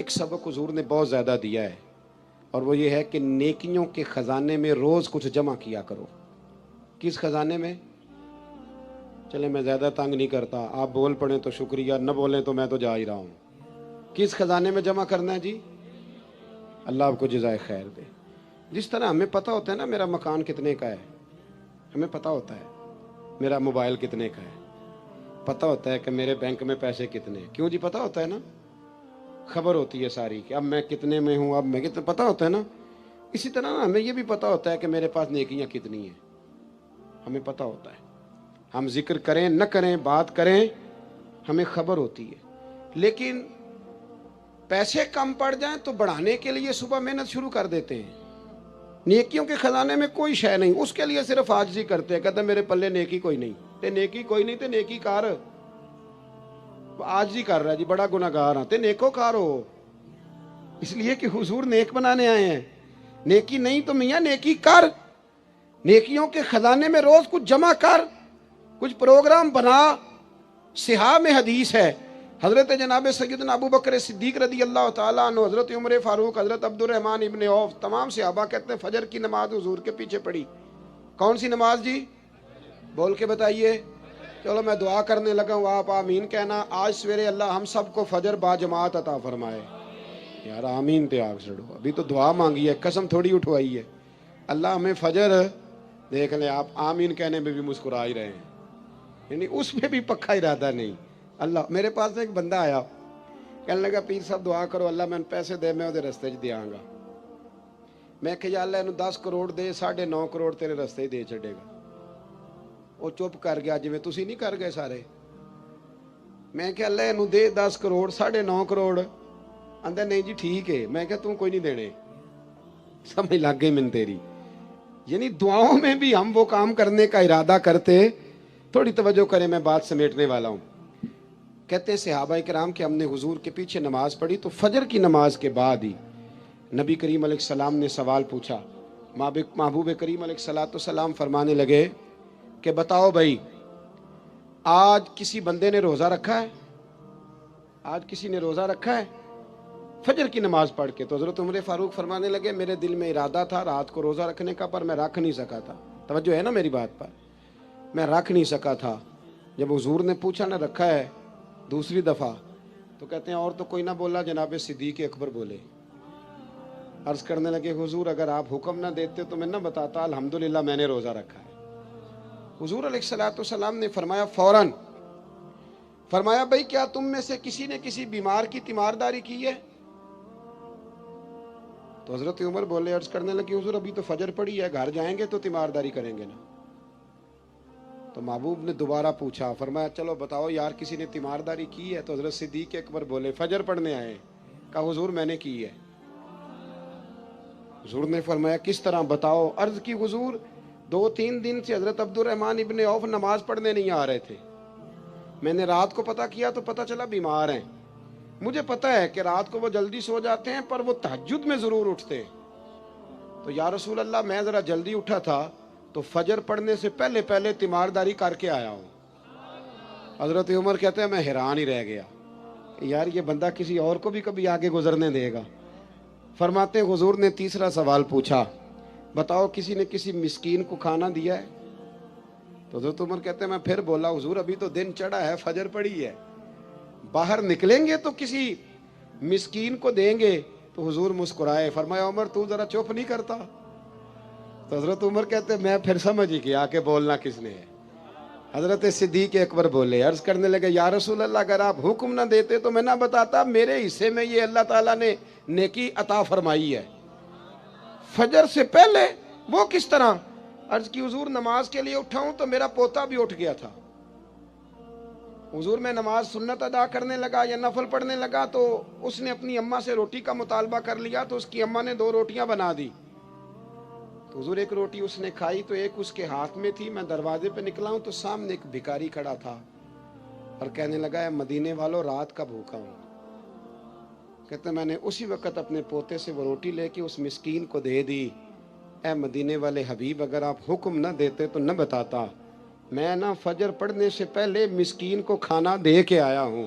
ایک سبق حضور نے بہت زیادہ دیا ہے، اور وہ یہ ہے کہ نیکیوں کے خزانے میں روز کچھ جمع کیا کرو۔ کس خزانے میں؟ چلے میں زیادہ تنگ نہیں کرتا، آپ بول پڑیں تو شکریہ، نہ بولیں تو میں تو جا ہی رہا ہوں۔ کس خزانے میں جمع کرنا ہے جی؟ اللہ آپ کو جزائے خیر دے۔ جس طرح ہمیں پتہ ہوتا ہے نا میرا مکان کتنے کا ہے، ہمیں پتہ ہوتا ہے میرا موبائل کتنے کا ہے، پتہ ہوتا ہے کہ میرے بینک میں پیسے کتنے ہیں۔ کیوں جی؟ پتہ ہوتا ہے نا، خبر ہوتی ہے ساری کہ اب میں کتنے میں ہوں، اب میں کتنے، پتہ ہوتا ہے نا۔ اسی طرح نا ہمیں یہ بھی پتہ ہوتا ہے کہ میرے پاس نیکیاں کتنی ہیں، ہمیں پتہ ہوتا ہے۔ ہم ذکر کریں نہ کریں، بات کریں، ہمیں خبر ہوتی ہے۔ لیکن پیسے کم پڑ جائیں تو بڑھانے کے لیے صبح محنت شروع کر دیتے ہیں۔ نیکیوں کے خزانے میں کوئی شے نہیں، اس کے لیے صرف عاجزی کرتے ہیں، کہتے ہیں میرے پلے نیکی کوئی نہیں۔ تے نیکی کوئی نہیں تے نیکی کار، عاجزی کر رہا ہے جی، بڑا گناہگار ہاں تے نیکو کار ہو، اس لیے کہ حضور نیک بنانے آئے ہیں۔ نیکی نہیں تو میاں نیکی کر، نیکیوں کے خزانے میں روز کچھ جمع کر، کچھ پروگرام بنا۔ صحاح میں حدیث ہے، حضرت جناب سیدنا ابو بکر صدیق رضی اللہ تعالیٰ عنہ، حضرت عمر فاروق، حضرت عبد الرحمن ابن عوف، تمام صحابہ کہتے ہیں فجر کی نماز حضور کے پیچھے پڑھی۔ کون سی نماز جی؟ بول کے بتائیے۔ چلو میں دعا کرنے لگا ہوں، آپ آمین کہنا۔ آج سویرے اللہ ہم سب کو فجر با جماعت عطا فرمائے۔ یار آمین تے آگ سڑو، ابھی تو دعا مانگی ہے، قسم تھوڑی اٹھوائی ہے۔ اللہ ہمیں فجر، دیکھ لیں آپ آمین کہنے میں بھی مسکرا ہی رہے ہیں، یعنی اس میں بھی پکا ارادہ نہیں۔ اللہ، میرے پاس ایک بندہ آیا، کہنے لگا پیر صاحب دعا کرو اللہ میں پیسے دے، میں وہ رستے دیاں گا۔ میں کہ یا اللہ انہوں 10 کروڑ دے، 9.5 کروڑ تیرے رستے دے چھڑے گا۔ وہ چپ کر گیا، جی میں تسی نہیں کر گئے سارے۔ میں کہ اللہ انہوں دے 10 کروڑ، 9.5 کروڑ، اندر نہیں جی ٹھیک ہے۔ میں کہ تم کوئی نہیں دینے، سمجھ لگ گئی من تیری۔ یعنی دعاؤں میں بھی ہم وہ کام کرنے کا ارادہ کرتے۔ تھوڑی توجہ کریں، میں بات سمیٹنے والا ہوں۔ کہتے ہیں صحابہ کرام کہ ہم نے حضور کے پیچھے نماز پڑھی تو فجر کی نماز کے بعد ہی نبی کریم علیہ السلام نے سوال پوچھا۔ محبوب کریم علیہ السلام فرمانے لگے کہ بتاؤ بھائی، آج کسی بندے نے روزہ رکھا ہے؟ آج کسی نے روزہ رکھا ہے فجر کی نماز پڑھ کے؟ تو حضرت عمر فاروق فرمانے لگے میرے دل میں ارادہ تھا رات کو روزہ رکھنے کا، پر میں رکھ نہیں سکا تھا۔ توجہ ہے نا میری بات پر؟ میں رکھ نہیں سکا تھا۔ جب حضور نے پوچھا نہ رکھا ہے دوسری دفعہ، تو کہتے ہیں اور تو کوئی نہ بولا، جناب صدیق اکبر بولے۔ عرض کرنے لگے حضور اگر آپ حکم نہ دیتے تو میں نہ بتاتا الحمدللہ میں نے روزہ رکھا ہے۔ حضور علیہ السلام نے فرمایا فوراً، فرمایا بھائی کیا تم میں سے کسی نے کسی بیمار کی تیمارداری کی ہے؟ تو حضرت عمر بولے، عرض کرنے لگے حضور ابھی تو فجر پڑی ہے، گھر جائیں گے تو تیمارداری کریں گے نا۔ تو محبوب نے دوبارہ پوچھا، فرمایا چلو بتاؤ یار کسی نے تیمارداری کی ہے؟ تو حضرت صدیق اکبر بولے فجر پڑھنے آئے۔ کہا حضور میں نے کی ہے۔ حضور نے فرمایا کس طرح بتاؤ؟ عرض کی حضور 2-3 دن سے حضرت عبد الرحمن ابن عوف نماز پڑھنے نہیں آ رہے تھے، میں نے رات کو پتہ کیا تو پتہ چلا بیمار ہیں۔ مجھے پتہ ہے کہ رات کو وہ جلدی سو جاتے ہیں پر وہ تہجد میں ضرور اٹھتے ہیں۔ تو یا رسول اللہ میں ذرا جلدی اٹھا تھا تو فجر پڑھنے سے پہلے تیمارداری کر کے آیا ہوں۔ حضرت عمر کہتے ہیں میں حیران ہی رہ گیا کہ یار یہ بندہ کسی اور کو بھی کبھی آگے گزرنے دے گا۔ فرماتے ہیں حضور نے تیسرا سوال پوچھا، بتاؤ کسی نے کسی مسکین کو کھانا دیا ہے؟ تو حضرت عمر کہتے ہیں میں پھر بولا حضور ابھی تو دن چڑھا ہے، فجر پڑی ہے، باہر نکلیں گے تو کسی مسکین کو دیں گے۔ تو حضور مسکرائے، فرمایا عمر تو ذرا چپ نہیں کرتا؟ تو حضرت عمر کہتے ہیں میں پھر سمجھ ہی گیا کہ بولنا کس نے ہے۔ حضرت صدیق اکبر بولے، عرض کرنے لگے یا رسول اللہ اگر آپ حکم نہ دیتے تو میں نہ بتاتا، میرے حصے میں یہ اللہ تعالیٰ نے نیکی عطا فرمائی ہے فجر سے پہلے۔ وہ کس طرح؟ عرض کی حضور نماز کے لیے اٹھا ہوں تو میرا پوتا بھی اٹھ گیا تھا۔ حضور میں نماز سنت ادا کرنے لگا یا نفل پڑھنے لگا تو اس نے اپنی اماں سے روٹی کا مطالبہ کر لیا، تو اس کی اماں نے 2 روٹیاں بنا دی۔ تو حضور ایک روٹی اس نے کھائی تو ایک اس کے ہاتھ میں تھی، میں دروازے پہ نکلا ہوں تو سامنے ایک بھکاری کھڑا تھا اور کہنے لگا اے مدینے والوں رات کا بھوکا ہوں۔ کہتے میں نے اسی وقت اپنے پوتے سے وہ روٹی لے کے اس مسکین کو دے دی۔ اے مدینے والے حبیب اگر آپ حکم نہ دیتے تو نہ بتاتا، میں نہ فجر پڑھنے سے پہلے مسکین کو کھانا دے کے آیا ہوں۔